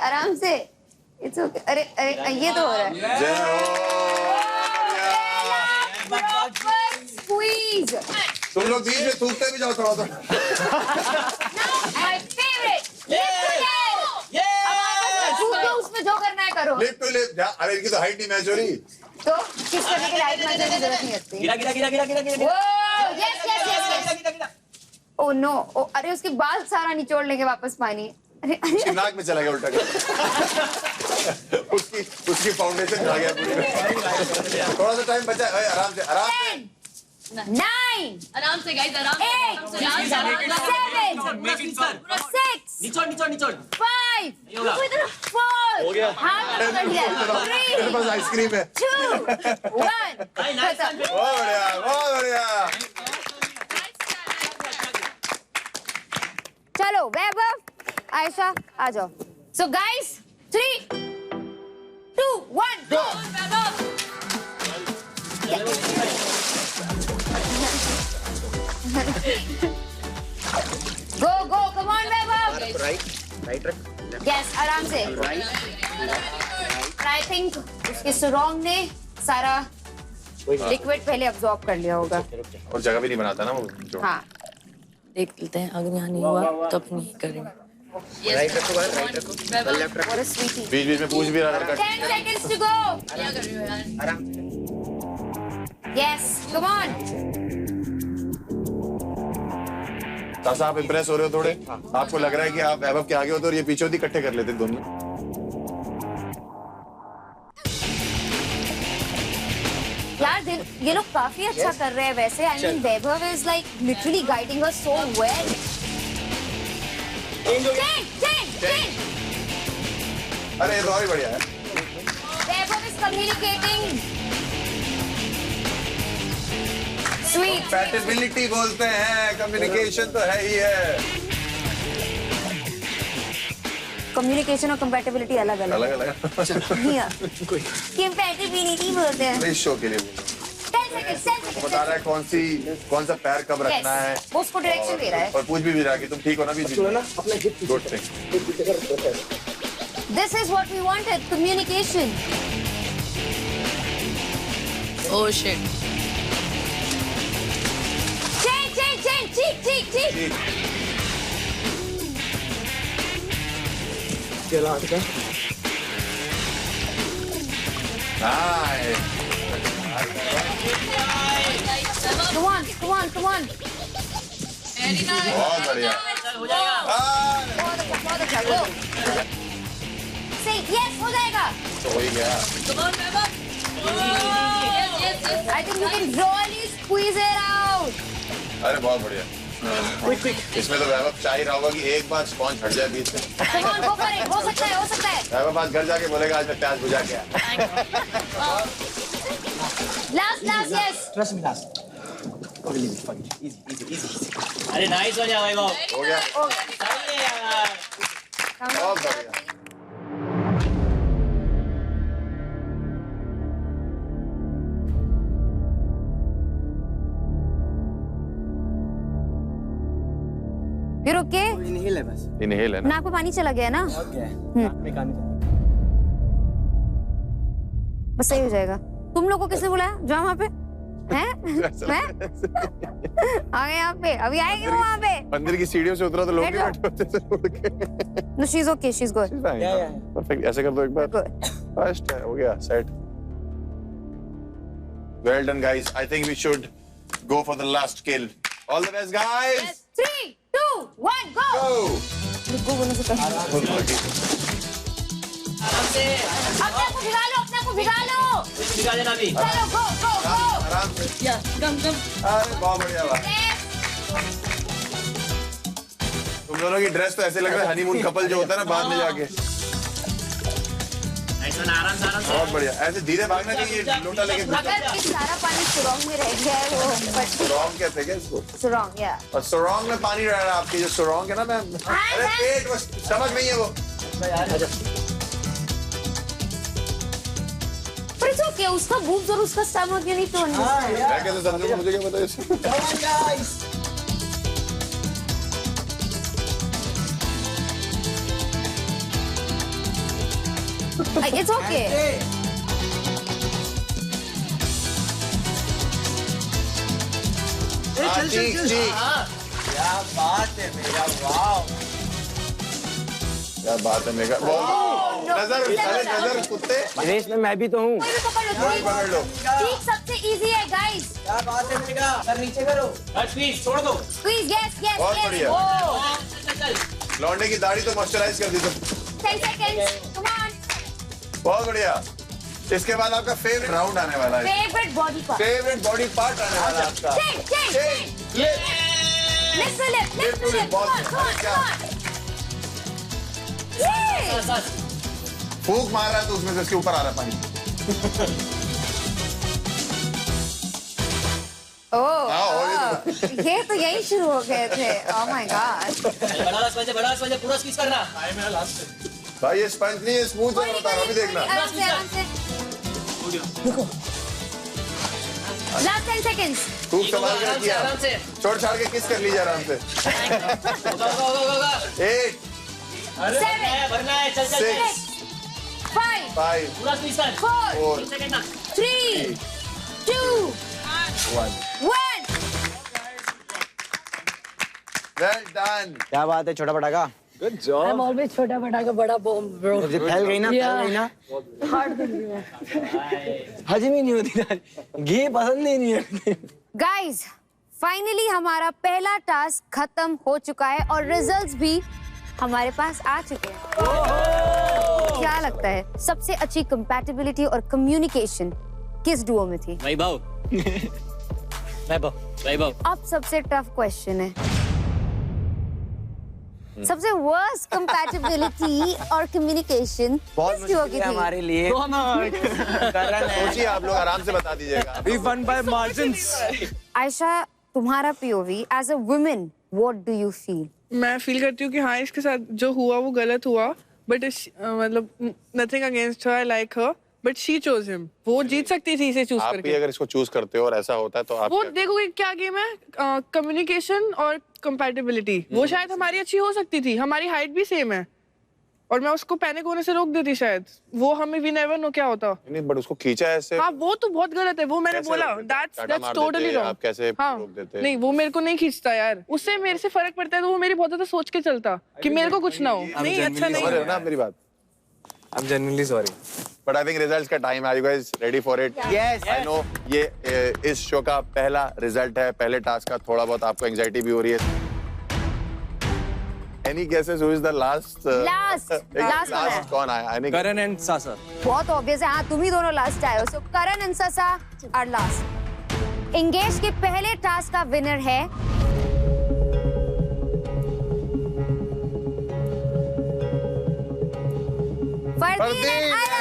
आराम से। It's okay. अरे ये तो हो रहा है। जय हो। Proper squeeze. तुम लोग बीच में थूकते भी जाओ थोड़ा सा। My favorite. उसमें जो करना है करो। Lip to lip. अरे इनकी तो हाइट नहीं मैच हो रही। तो किस करने के लिए हाइट मैच की जरूरत नहीं लगती। गिरा। Yes. Oh no. अरे उसके बाल सारा निचोड़ लेंगे वापस पानी। उसकी नाक में चला गया उल्टा कर। उसकी फाउंडेशन खा गया पूरी। थोड़ा सा टाइम बचा है, आराम से 9, आराम से गाइस, आराम 8, 7, 6, निचोड़ 5, 4, हो गया। हाथ में पकड़ लिया। मेरे पास आइसक्रीम है। 2, 1 खत्म। बहुत बढ़िया, बहुत बढ़िया। चलो वैभव, आयशा आ जाओ। So guys, 3, 2, 1 go। go, come on Vaibhav. Right रख। Yes, आराम से। I think उसके सुरंग ने सारा लिक्विड पहले अब्सॉर्ब कर लिया होगा। और जगह भी नहीं बनाता ना वो जो। हाँ। देख लेते हैं, अगर यहाँ नहीं हुआ तो अपन नहीं करेंगे। राइट रखो, राइट रखो, लेफ्ट रखो। What a sweetie। बीच-बीच में पूछ भी रहा था। 10 seconds to go। आराम। Yes, come on। सासा आप इम्प्रेस हो रहे हो थोड़े? आपको लग रहा है कि आप वैभव के आगे होते और ये पीछे होती, इकट्ठे कर लेते दोनों। यार ये लोग काफी अच्छा कर रहे हैं वैसे। I mean Vaibhav is like literally guiding us so well। Change। अरे ये तो और ही बढ़िया है। वैभव is communicating। Sweet। Compatibility बोलते हैं, कम्युनिकेशन तो है ही है। कम्युनिकेशन और कंपैटिबिलिटी अलग अलग। कंपैटिबिलिटी बोलते हैं। इस शो के लिए 10 seconds। बता रहा है कौन सा पैर कब रखना है। वो उसको डायरेक्शन दे रहा है। और पूछ भी रहा कि तुम ठीक हो ना भी। Good thing. This is what we wanted, communication। Oh shit। cheek। चला हट गया। Come on। Very nice। बहुत बढ़िया। हो जाएगा। बहुत अच्छा go। Say yes, हो जाएगा। तो हो ही गया। Come on, Vibhav। Yes। I think you can really squeeze it out। अरे बहुत बढ़िया। इसमें तो वैभव चाह ही रहा होगा कि एक बार स्पॉन्ज हट जाए बीच में। Come on, go for it। हो सकता है। वैभव आज घर जाके बोलेगा आज मैं प्याज बुझा गया। Last, yes। Trust me, last. Easy. अरे नाइस हो जाएगा वैभव। हो गया। सही है यार। बहुत बढ़िया। फिर ओके। इनहेल है बस। इनहेल है ना। नाक में पानी चला गया ना। और क्या है? नाक में कान। बस सही हो जाएगा। तुम लोग को किसने बुलाया? जाओ वहाँ पे। हैं? मैं? आ गए यहाँ पे। अभी आएंगे वो वहाँ पे। मंदिर की सीढ़ियों से उतरा तो लोग भी बैठे होते थे उड़ के। No, she's okay. She's good। Perfect. ऐसे कर दो एक बार। फर्स्ट है, हो गया set. Well done, guys. I think we should go for the last kill. All the best, guys. 3, 2, 1 go। रुको बोलने से पहले। आराम से। अपने आप को भिगा लो। भिगा देना अभी। चलो go। आराम से। या गम। अरे बहुत बढ़िया बात। तुम दोनों की ड्रेस तो ऐसे लग रहा है हनीमून कपल जो होता है ना बाद में जाके। आराम से। बहुत बढ़िया। ऐसे धीरे भागना चाहिए लोटा लेके। अगर ये सारा पानी सुरंग में रह गया है वो सुरंग कहते हैं क्या इसको? सुरंग या और सुरंग में पानी रह रहा है आपकी जो सुरंग है ना मैम। अरे पेट वो समझ नहीं है वो। पर इट्स ओके। उसका बूब्स और उसका स्टमक ये नहीं तो मैं कैसे समझूंगा? मुझे क्या पता इसको? It's okay. चल। क्या बात है मेरा, वाव। क्या बात है मेगा। नजर कुत्ते। रेस में मैं भी तो हूँ। पकड़ लो। ठीक सबसे इजी है गाइस। क्या बात है मेगा। सर नीचे करो। स्क्वीज छोड़ दो। Squeeze yes. बहुत बढ़िया। चल। लौंडे की दाढ़ी तो मॉइस्चराइज कर दी तुम। 10 seconds। Come on। बहुत बढ़िया। इसके बाद आपका फेवरेट राउंड आने वाला है। Favourite body part. Favourite body part आने वाला है आपका। Lift to lip। Come on। फूंक मार रहा है तो उसमें से इसके ऊपर आ रहा है पानी। ओह, ये तो यही शुरू हो गए थे। Oh my God. बड़ा स्पंज पूरा स्क्वीज करना। भाई ये स्पंज नहीं है, स्मूथ होता है, अभी देखना। Last 10 seconds. खूब संभाल कर किया, छोड़ छाड़ के किस कर लीजिए आराम से। 8 भरना है, चल 6 5 पूरा स्क्वीज कर। 4 3 2 1। Well done. क्या बात है छोटा पटाखा। Good job. I'm always छोटा बड़ा का बड़ा बॉम्ब ब्रो। जब फैल गई ना, फैल गई ना। हजम ही नहीं होती ना, घी पसंद ही नहीं है। गाइस, फाइनली हमारा पहला टास्क खत्म हो चुका है और रिजल्ट्स भी हमारे पास आ चुके हैं। क्या लगता है सबसे अच्छी कंपैटिबिलिटी और कम्युनिकेशन किस डुओ में थी? वैभव। अब सबसे टफ क्वेश्चन है, सबसे वर्स्ट कंपैटिबिलिटी और कम्युनिकेशन किस डुओ की थी? हमारे लिए सोचिए, आप लोग आराम से बता दीजिएगा। We won by margins. Ayesha, तुम्हारा POV as a women, what do you feel? मैं फील करती हूँ कि हाँ, इसके साथ जो हुआ वो गलत हुआ, बट मतलब nothing against her, I like her, but she chose him. वो जीत सकती थी इसे चूज आप करके। भी अगर इसको चूज करते हो और ऐसा होता है तो आप वो देखोगे क्या गेम है, कम्युनिकेशन और कंपैटिबिलिटी। वो शायद हमारी अच्छी हो सकती थी, हमारी हाइट भी सेम है और मैं उसको पैनिक होने से रोक देती शायद। वो हमें वी नेवर नो क्या होता। नहीं, बट उसको खींचा ऐसे। हाँ, वो तो बहुत गलत है, वो मैंने कैसे बोला रोक देते? दैट्स काटा मार टोटली देते, रॉन्ग। आप कैसे हाँ, रोक देते? नहीं, वो मेरे को नहीं खींचता यार, उससे मेरे से फर्क पड़ता है तो वो मेरी बहुत ज्यादा सोच के चलता कि मेरे को कुछ ना हो। नहीं, अच्छा नहीं समझ रहे हो ना आप मेरी बात? I'm genuinely sorry. But I think results का time है। Are you guys ready for it? Yes. I know ये इस शो का पहला रिजल्ट है, पहले टास्क का थोड़ा बहुत आपको एंजाइटी भी हो रही है। Any guesses who is the last? Last कौन आया? Karan and Sasa. बहुत ऑब्वियस है, हाँ तुम ही दोनों लास्ट आए हो। सो करण एंड ससा आर लास्ट। एंगेज के पहले टास्क का विनर है फरदीन एंड आयरा।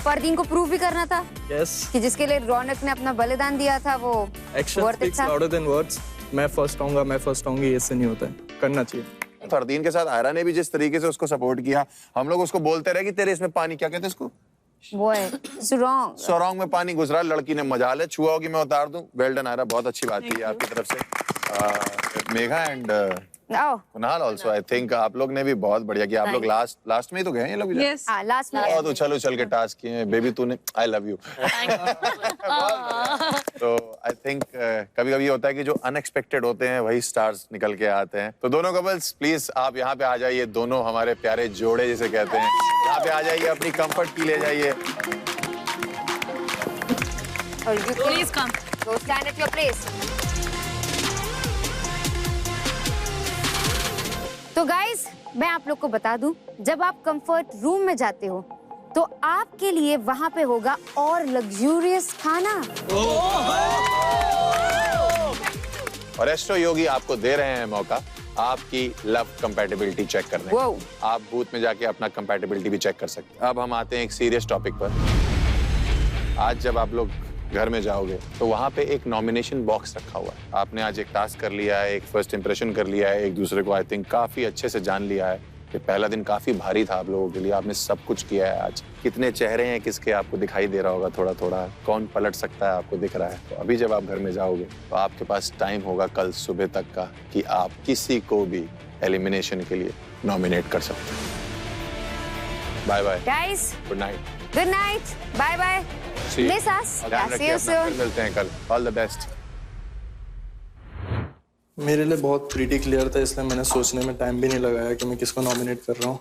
फरदीन को प्रूव भी करना था Yes. कि जिसके लिए रौनक ने अपना बलिदान दिया था वो Action worth it speaks था। louder than words. मैं फर्स्ट आऊंगी, ऐसे नहीं होता है, करना चाहिए। फरदीन के साथ आयरा ने भी जिस तरीके से उसको सपोर्ट किया, हम लोग उसको बोलते रहे कि तेरे इसमें पानी, क्या कहते हैं इसको, वो है सुरंग। सुरंग में पानी गुजरा, लड़की ने मजा ले, छुआ होगी मैं उतार दूं। वेल डन आयरा, बहुत अच्छी बात की है आपकी तरफ से। Megha and Kunal also, I think आप लोग ने भी बहुत बढ़िया किया। आप लोग लास्ट में ही तो गए हैं ये लोग। Yes. लास्ट में बहुत उछल के टास्क किए हैं। बेबी तूने, आई लव यू। तो आई थिंक कभी कभी होता है कि जो अनएक्सपेक्टेड होते हैं वही स्टार्स निकल के आते हैं। तो दोनों कपल्स प्लीज आप यहाँ पे आ जाइए, दोनों हमारे प्यारे जोड़े जिसे कहते हैं, यहाँ पे आ जाइए, अपनी कंफर्ट की ले जाइए। Please come, go stand at your place. तो गाइस, मैं आप लोग को बता दूं, जब आप कंफर्ट रूम में जाते हो तो आपके लिए वहां पे होगा और लग्जूरियस खाना। और एस्ट्रो योगी आपको दे रहे हैं मौका आपकी लव कंपैटिबिलिटी चेक करने का। आप बूथ में जाके अपना कंपैटिबिलिटी भी चेक कर सकते हैं। अब हम आते हैं एक सीरियस टॉपिक पर। आज जब आप लोग घर में जाओगे तो वहाँ पे एक नॉमिनेशन बॉक्स रखा हुआ है। आपने आज एक टास्क कर लिया है, एक फर्स्ट इंप्रेशन कर लिया है, एक दूसरे को आई थिंक काफी अच्छे से जान लिया है। ये पहला दिन काफी भारी था आप लोगों के लिए, आपने सब कुछ किया है आज। कितने चेहरे हैं किसके आपको दिखाई दे रहा होगा थोड़ा थोड़ा, कौन पलट सकता है आपको दिख रहा है। तो अभी जब आप घर में जाओगे तो आपके पास टाइम होगा कल सुबह तक का कि आप किसी को भी एलिमिनेशन के लिए नॉमिनेट कर सकते हैं। Bye bye guys, good night. Good night, bye bye, miss us, see you soon. मिलते हैं कल, ऑल द बेस्ट। मेरे लिए बहुत प्रीटी क्लियर था, इसलिए मैंने सोचने में टाइम भी नहीं लगाया कि मैं किसको नॉमिनेट कर रहा हूँ।